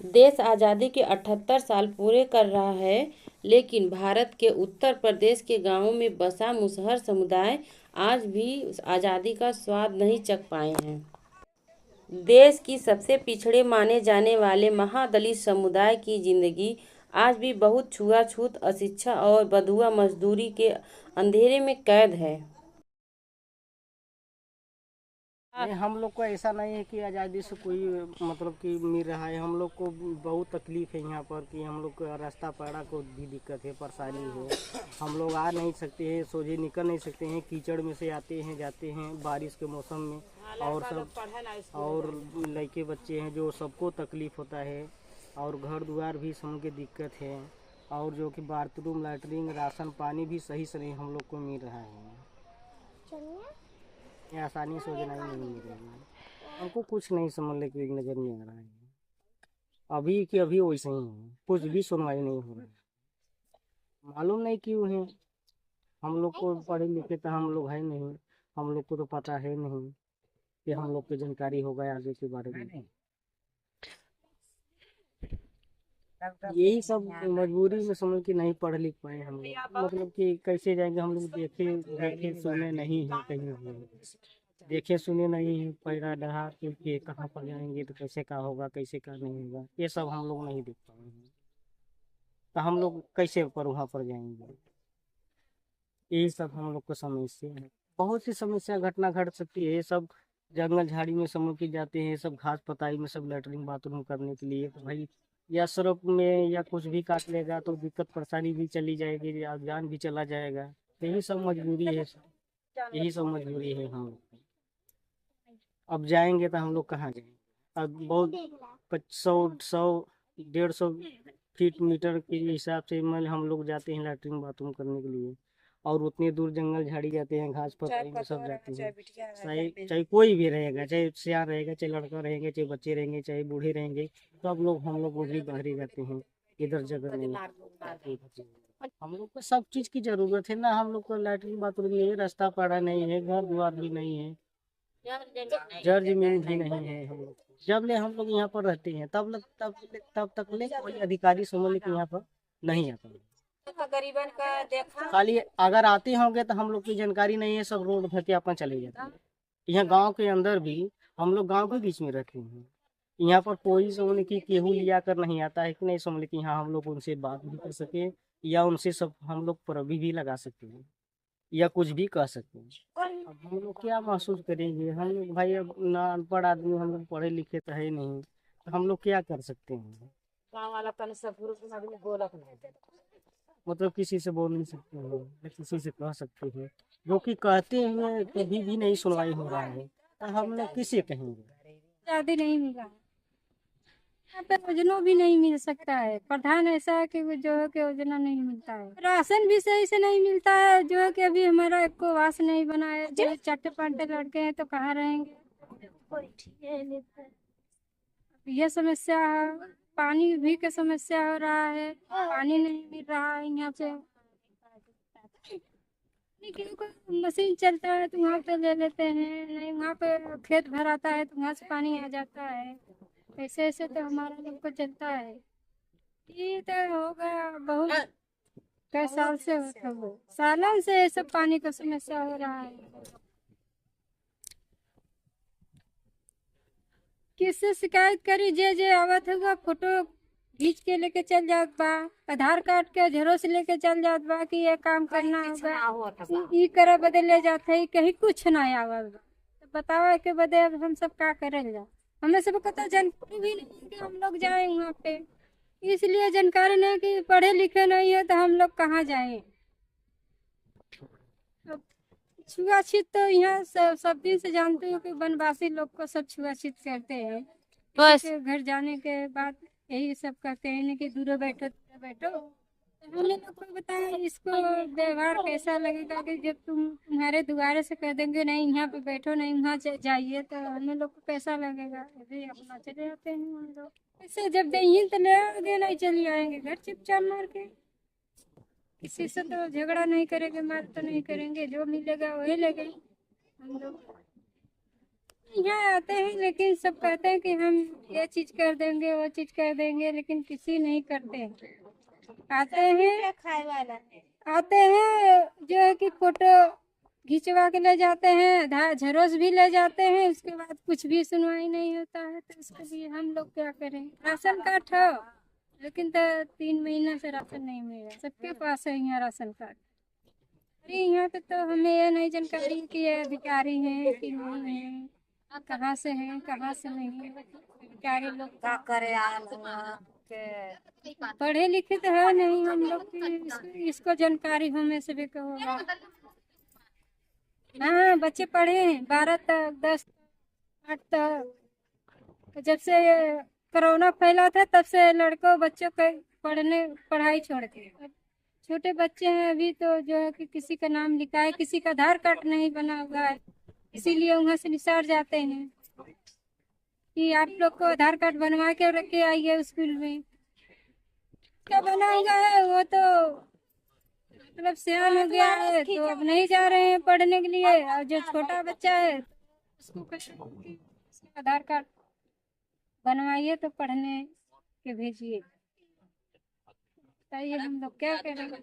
देश आज़ादी के 78 साल पूरे कर रहा है, लेकिन भारत के उत्तर प्रदेश के गांवों में बसा मुसहर समुदाय आज भी आज़ादी का स्वाद नहीं चख पाए हैं। देश की सबसे पिछड़े माने जाने वाले महादलित समुदाय की जिंदगी आज भी बहुत छुआछूत, अशिक्षा और बंधुआ मजदूरी के अंधेरे में कैद है। नहीं, हम लोग को ऐसा नहीं है कि आज़ादी से कोई मतलब कि मिल रहा है। हम लोग को बहुत तकलीफ है यहाँ पर कि हम लोग का रास्ता पैड़ा को भी दिक्कत है, परेशानी है। हम लोग आ नहीं सकते हैं, सोझे निकल नहीं सकते हैं, कीचड़ में से आते हैं जाते हैं बारिश के मौसम में। और लड़के बच्चे हैं जो सबको तकलीफ होता है, और घर द्वार भी समझ के दिक्कत है, और जो कि बाथरूम लैटरिन राशन पानी भी सही से नहीं हम लोग को मिल रहा है। ये आसानी से योजना ही नहीं मिल रही है। हमको कुछ नहीं समझ ले कि नजर नहीं आ रहा है। अभी के अभी वैसे ही है, कुछ भी सुनवाई नहीं हो रहा है। मालूम नहीं क्यों है। हम लोग को पढ़े लिखे तो हम लोग है नहीं, हम लोग को तो पता है नहीं कि हम लोग को जानकारी होगा आगे के बारे में। यही सब मजबूरी में समझ के नहीं पढ़ लिख पाए हम लोग। मतलब कि कैसे जाएंगे हम लोग, देखे देखे सुने नहीं है कहीं हम लोग, देखे सुने नहीं है पैरा डहा के कहाँ पर जाएंगे तो कैसे का होगा कैसे का नहीं होगा, ये सब हम लोग नहीं देख पाए हैं। तो हम लोग कैसे पर वहाँ पर जाएंगे। यही सब हम लोग को समस्या है। बहुत सी समस्या घटना घट सकती है। ये सब जंगल झाड़ी में समूह के जाते हैं, सब घास पताई में सब लेटरिन बाथरूम करने के लिए, तो भाई या सड़क में या कुछ भी काट लेगा तो दिक्कत परेशानी भी चली जाएगी या जान भी चला जाएगा। यही सब मजबूरी है, यही सब मजबूरी है हम लोग की। अब जाएंगे तो हम लोग कहाँ जाएंगे। अब बहुत 100 100 150 फीट मीटर के हिसाब से मतलब हम लोग जाते हैं लैट्रिन बाथरूम करने के लिए, और उतनी दूर जंगल झाड़ी जाते हैं, घास पत्ती में सब जाते हैं। चाहे चाहे कोई भी रहेगा, चाहे सियार रहेगा, चाहे लड़का रहेंगे, चाहे बच्चे रहेंगे, चाहे बूढ़े रहेंगे, सब लोग हम लोग वही बाहरी जाते हैं। इधर जगह नहीं। हम लोग को सब चीज की जरूरत है ना। हम लोग को लैट्रिन बाथरूम नहीं है, रास्ता पड़ा नहीं है, घर द्वार भी नहीं है, जड़ जमीन भी नहीं है। हम लोग जब ले हम लोग यहाँ पर रहते हैं तब तक ले कोई अधिकारी समझ ले कि यहाँ पर नहीं आता। तो गरीबन का देखा। खाली अगर आते होंगे तो हम लोग की जानकारी नहीं है, सब रोड भर के अपन चले जाते हैं। यहाँ गांव के अंदर भी हम लोग गांव के बीच में रहते हैं। यहाँ पर कोई समझ की केहू लिया कर नहीं आता है कि नहीं समझ कि यहाँ हम लोग उनसे बात भी कर सके, या उनसे सब हम लोग पर भी लगा सकते हैं, या कुछ भी कह सकते हैं। अब हम लोग क्या महसूस करेंगे। हम लोग भाई अब ना अनपढ़ आदमी, हम लोग पढ़े लिखे तो है नहीं, तो हम लोग क्या कर सकते हैं। गाँव वाला तन सब बोलक नहीं। मतलब किसी से बोल नहीं सकते हैं, न किसी से कह सकते हैं। जो कि कहते हैं कभी भी नहीं सुनवाई हो रहा है, तो हम लोग किसे कहेंगे। आजादी नहीं मिला है। यहाँ पे योजना भी नहीं मिल सकता है। प्रधान ऐसा है कि वो जो है कि योजना नहीं मिलता है, राशन भी सही से नहीं मिलता है। जो है कि अभी हमारा एक को वास नहीं बना है। जो चट्टे पाटे लड़के हैं तो कहाँ रहेंगे। ये समस्या है। पानी भी का समस्या हो रहा है, पानी नहीं मिल रहा है यहाँ पे। लेकिन कोई मशीन चलता है तो वहाँ पे ले लेते हैं, नहीं वहाँ पे खेत भराता है तो वहाँ से पानी आ जाता है। ऐसे ऐसे तो हमारा लोग को चलता है। ये तो हो गया बहुत कई साल से होता है, सालों से ये सब पानी का समस्या हो रहा है। किससे शिकायत करी, जे जे आवत होगा फोटो खींच के लेके चल जात बा, आधार कार्ड के जेरोक्स लेके चल जात बा कि ये काम करना होगा, ई करे बदे ले जाते है, कहीं कुछ ना आवल बा। तो बताओ के बदे अब हम सब का करल जा। हमें सब पता जानकारी भी नहीं है कि हम लोग जाए वहाँ पे। इसलिए जानकारी नहीं कि पढ़े लिखे नहीं है तो हम लोग कहाँ जाएं। अब छुआछूत तो यहाँ सब दिन से जानते हो कि वनवासी लोग को सब छुआछूत करते हैं। बस किसी के घर जाने के बाद यही सब कहते हैं कि दूर बैठो दूर बैठो। तो हम लोग को बताया इसको व्यवहार कैसा लगेगा कि जब तुम्हारे दुआरे से कह देंगे नहीं यहाँ पे बैठो नहीं वहाँ जाइए, तो हम लोग को कैसा लगेगा। अभी अपना चले जाते हैं हम लोग। इससे जब देंगे तो ले आगे, नहीं चली आएंगे घर चुपचाप मार के। किसी से तो झगड़ा नहीं करेंगे, मार तो नहीं करेंगे, जो मिलेगा वही लेंगे हम लोग। यहाँ आते हैं लेकिन सब कहते हैं कि हम ये चीज कर देंगे वो चीज कर देंगे, लेकिन किसी नहीं करते हैं। आते हैं आते हैं जो है कि फोटो खिंचवा के ले जाते हैं, झरोस भी ले जाते हैं, उसके बाद कुछ भी सुनवाई नहीं होता है। तो उसके लिए हम लोग क्या करें? राशन कार्ड है लेकिन तो 3 महीना से राशन नहीं मिल रहा। सबके पास है यहाँ राशन कार्ड। अरे यहाँ पे तो हमें ये नहीं जानकारी कि ये अधिकारी हैं कि नहीं है, कहाँ से हैं कहाँ से नहीं है। अधिकारी लोग क्या करे, पढ़े लिखे तो है नहीं हम लोग की, इसको जानकारी हमें से भी होगा। हाँ बच्चे पढ़े हैं 12 तक 10 8 तक। जब से कोरोना फैला था तब से लड़कों बच्चों के पढ़ाई छोड़ दी। अब छोटे बच्चे हैं अभी तो जो है कि किसी का नाम लिखा है, किसी का आधार कार्ड नहीं बना हुआ है, इसीलिए वहाँ से निसार जाते हैं कि आप लोग को आधार कार्ड बनवा के रख के आइए स्कूल में। क्या बना हुआ है वो तो मतलब सियान हो गया है तो अब नहीं जा रहे हैं पढ़ने के लिए। और जो छोटा बच्चा है उसको उसका आधार कार्ड बनवाइए तो पढ़ने के भेजिए। बताइए हम लोग क्या करेंगे?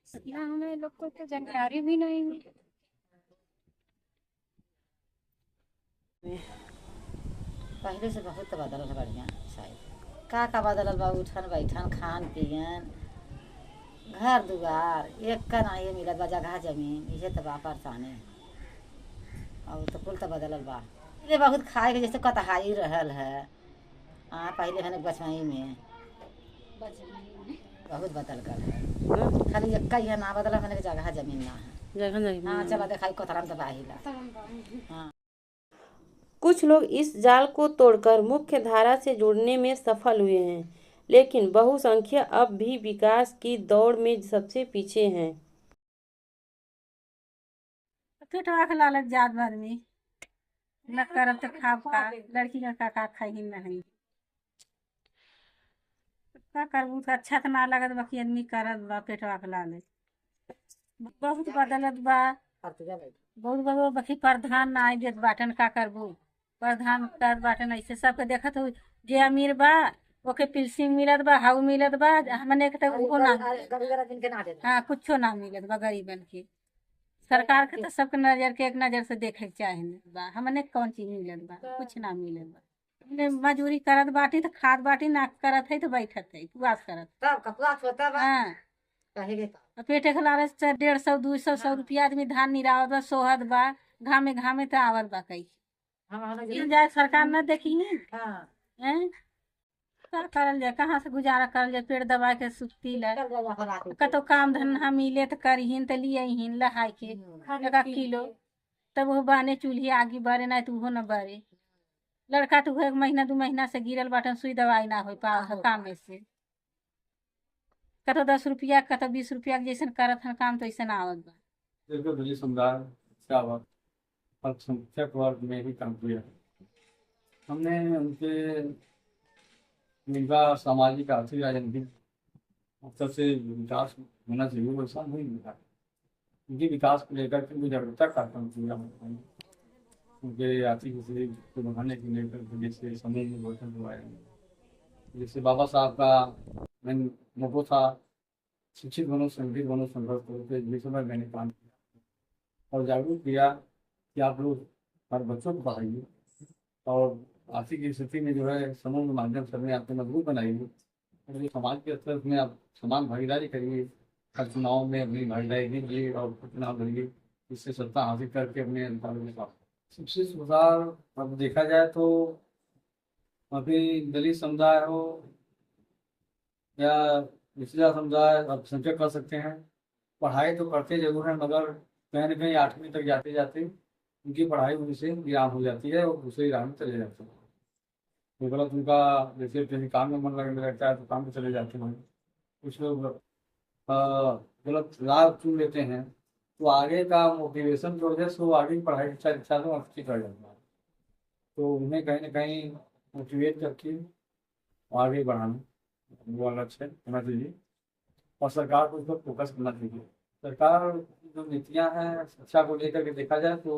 इतना हमें लोग को तो जानकारी भी नहीं है। पहले से बहुत बदलल है बढ़िया शायद। का बदलल बा? उठन बैठन खान पियन घर दुआर एक का ना ये मिलत बा, जगह जमीन इहे तो बा परेशानी। और तो कुल तो बदलल बा। पहले बहुत खाए के जैसे कतहाई रहल है। हाँ पहले मैंने बचवाई में बहुत बदल कर है। खाली एक ही है ना बदला, मैंने जगह जमीन ना है। जगह नहीं। हाँ चला देखा कोतराम तो बाहिला। हाँ कुछ लोग इस जाल को तोड़कर मुख्य धारा से जुड़ने में सफल हुए हैं, लेकिन बहुसंख्यक अब भी विकास की दौड़ में सबसे पीछे हैं। पेटवा के लालच जात आदमी न करब तो खाब का, लड़की का का खाई नहीं। का करबू तो अच्छा तो ना लगत बाकी आदमी करत बा पेटवा के लालच। बहुत बदलत बा, बहुत बदल बाकी प्रधान ना आई देत बाटन। का करबू? प्रधान कर बाटन ऐसे सबके देखत हो। जे अमीर बा ओके पेंशन मिलत बा, हाउ मिलत बा, हमने के तो उहो ना। हाँ कुछो ना मिलत बा गरीबन के। सरकार के तो सबके नजर के एक नजर से देखे के चाहे बा। हमने कौन चीज मिलत बा? कुछ ना मिलत बा। हमने मजूरी करत बाटी तो खाद बाटी ना करत है तो बैठत है पुआस करत। हाँ पेटे के लालच से 150 200 100 रुपया आदमी धान निरावत बा, सोहत बा, घामे घामे तो आवत बा कई जाए सरकार न देखी हैं। का करल जाए, कहाँ से गुजारा करल जाए? पेड़ दबा के सुखती ले कतो काम धंधा मिले तो करहीन तो लिए लहाई के 1 किलो तब वो बाने चूल्ही आगे बरे ना तो वो न बरे। लड़का तो 1 महीना 2 महीना से गिरल बाटन, सुई दवाई ना हो पा काम में से। कतो 10 रुपया कतो 20 रुपया जैसे करत है काम तो ऐसे ना आवत बा। दलित समुदाय का अल्पसंख्यक वर्ग में ही काम किया। हमने उनके उनका सामाजिक आर्थिक राजनीतिक स्तर से विकास होना चाहिए, वैसा नहीं मिला। उनके विकास को लेकर के मुझे जागरूकता कार्यक्रम किया उनके आर्थिक स्थिति को बढ़ाने के लेकर जैसे समूह में गठन हुआ है। जैसे बाबा साहब का मैंने मोटो था शिक्षित बनो संगीत बनो संघर्ष करो, तो इस समय मैंने काम किया और जागरूक किया कि आप लोग हर बच्चों को पढ़ाइए और आर्थिक स्थिति में जो है समूह के माध्यम से अपने आपको मजबूत बनाइए और जो समाज के स्तर में आप समान भागीदारी करिए। हर चुनाव में अपनी भागीदारी दीजिए और चुनाव लड़िए, इससे सत्ता हासिल करके अपने अधिकारों में सबसे सुधार अब देखा जाए तो अभी दलित समुदाय हो या पिछड़ा समुदाय अल्पसंख्यक कर सकते हैं। पढ़ाई तो करते जरूर हैं मगर कहीं न कहीं 8वीं तक जाते जाते उनकी पढ़ाई उनसे विराम हो जाती है और दूसरे राह में चले जाते हैं। तो गलत उनका जैसे कहीं काम में मन लगने लगता है तो काम में चले जाते हैं। कुछ लोग गलत राह चुन लेते हैं तो आगे का मोटिवेशन जो है सो आगे की पढ़ाई इच्छा तो अच्छी कर जाता है। तो उन्हें कहीं ना कहीं मोटिवेट करके आगे बढ़ाना वो लक्ष्य होना चाहिए और सरकार को इस पर फोकस करना चाहिए। सरकार जो नीतियाँ हैं शिक्षा को लेकर के देखा जाए तो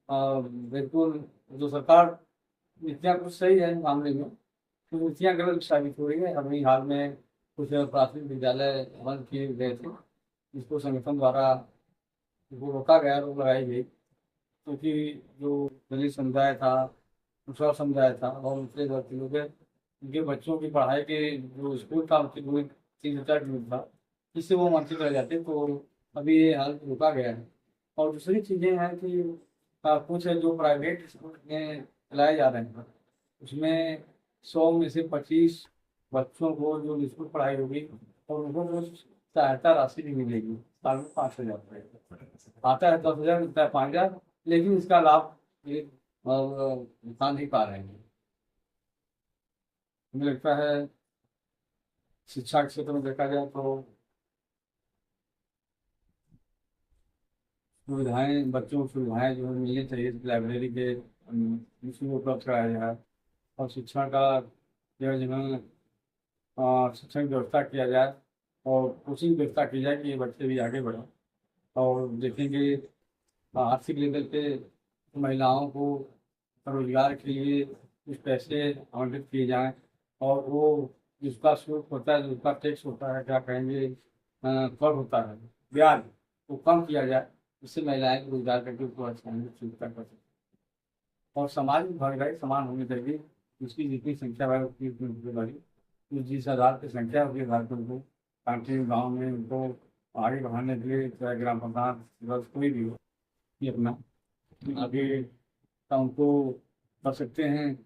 बिल्कुल जो सरकार नीतियाँ कुछ सही है मामले में, कुछ नीतियाँ गलत साबित हो रही है। अभी हाल में कुछ प्राथमिक विद्यालय बंद किए गए थे, जिसको संगठन द्वारा वो रोका गया, रोक लगाई गई, क्योंकि जो दलित समुदाय था, दूसरा समुदाय था और दूसरे वर्ग के लोग हैं, उनके बच्चों की पढ़ाई के जो स्कूल था उनकी वो 3 मीटर था, इससे वो वंचित रह जाते। तो अभी ये हाल रोका गया है। और दूसरी चीज़ें हैं कि कुछ जो प्राइवेट स्कूल में चलाए जा रहे हैं, उसमें 100 में से 25 बच्चों को जो निःशुल्क पढ़ाई होगी और उनको जो सहायता राशि भी मिलेगी, साल में 5,000 रुपये आता है, 10,000 मिलता है 5,000, लेकिन इसका लाभ ये उठा नहीं पा रहे हैं। मुझे लगता है शिक्षा के क्षेत्र में देखा जाए तो सुविधाएं, बच्चों को सुविधाएं जो मिलनी चाहिए, लाइब्रेरी के इसमें उपलब्ध कराया जाए और शिक्षा का जगह जगह शिक्षण की व्यवस्था किया जाए और कोचिंग व्यवस्था की जाए कि ये बच्चे भी आगे बढ़ें। और देखेंगे आर्थिक लेवल पे महिलाओं को रोजगार के लिए कुछ पैसे आवंटित किए जाएं और वो जिसका शुल्क होता है, जिसका टैक्स होता है, क्या कहेंगे, कर होता है, ब्याज, वो कम किया जाए, इससे महिलाएं को रोजगार करके उसको आसानी से स्वीकार कर सकते। और समाज में भागीदारी समान होनी चाहिए, उसकी जितनी संख्या है उतनी भागीदारी, जिस आधार की संख्या होगी आधार पर उनको कांटी गाँव में उनको आगे बढ़ाने के लिए, चाहे ग्राम प्रधान बस कोई भी हो, ये अपना आगे का उनको कर सकते हैं,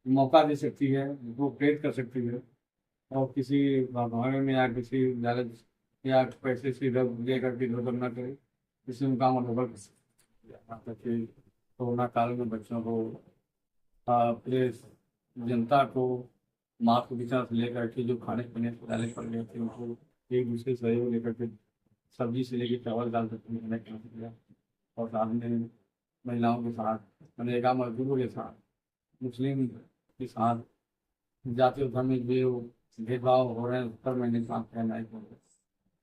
मौका दे सकती है, उनको प्रेरित कर सकती है। और किसी भावना में या किसी लालच या पैसे से इधर लेकर के इधर न करे, इससे उनका मनोबल कर सकते हैं। यहाँ तक कि कोरोना काल में बच्चों को पूरे जनता को मास्क वितरण से लेकर के जो खाने पीने से डाले पड़ गए थे, उनको एक दूसरे से सहयोग लेकर के सब्जी से लेकर चावल दाल तक खाने का किया। और साथ में महिलाओं के साथ, मनरेगा मजदूरों के साथ, मुस्लिम के साथ, जाति धर्म में जो भेदभाव हो रहे हैं उस पर मैंने काम किया, नहीं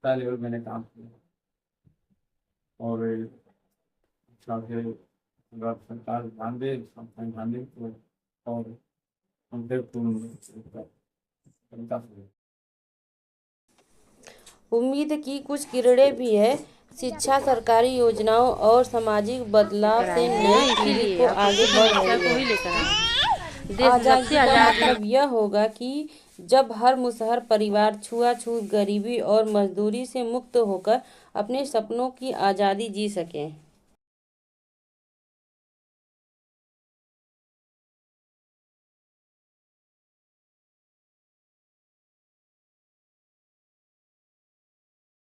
तय लेवल मैंने काम किया। और अगर सरकार ध्यान दे, ध्यान दे तो और उम्मीद की कुछ किरणें भी है। शिक्षा, सरकारी योजनाओं और सामाजिक बदलाव से नई पीढ़ी को आगे बढ़ रही है। आजादी का मतलब यह होगा कि जब हर मुसहर परिवार छुआछूत, गरीबी और मजदूरी से मुक्त होकर अपने सपनों की आज़ादी जी सके।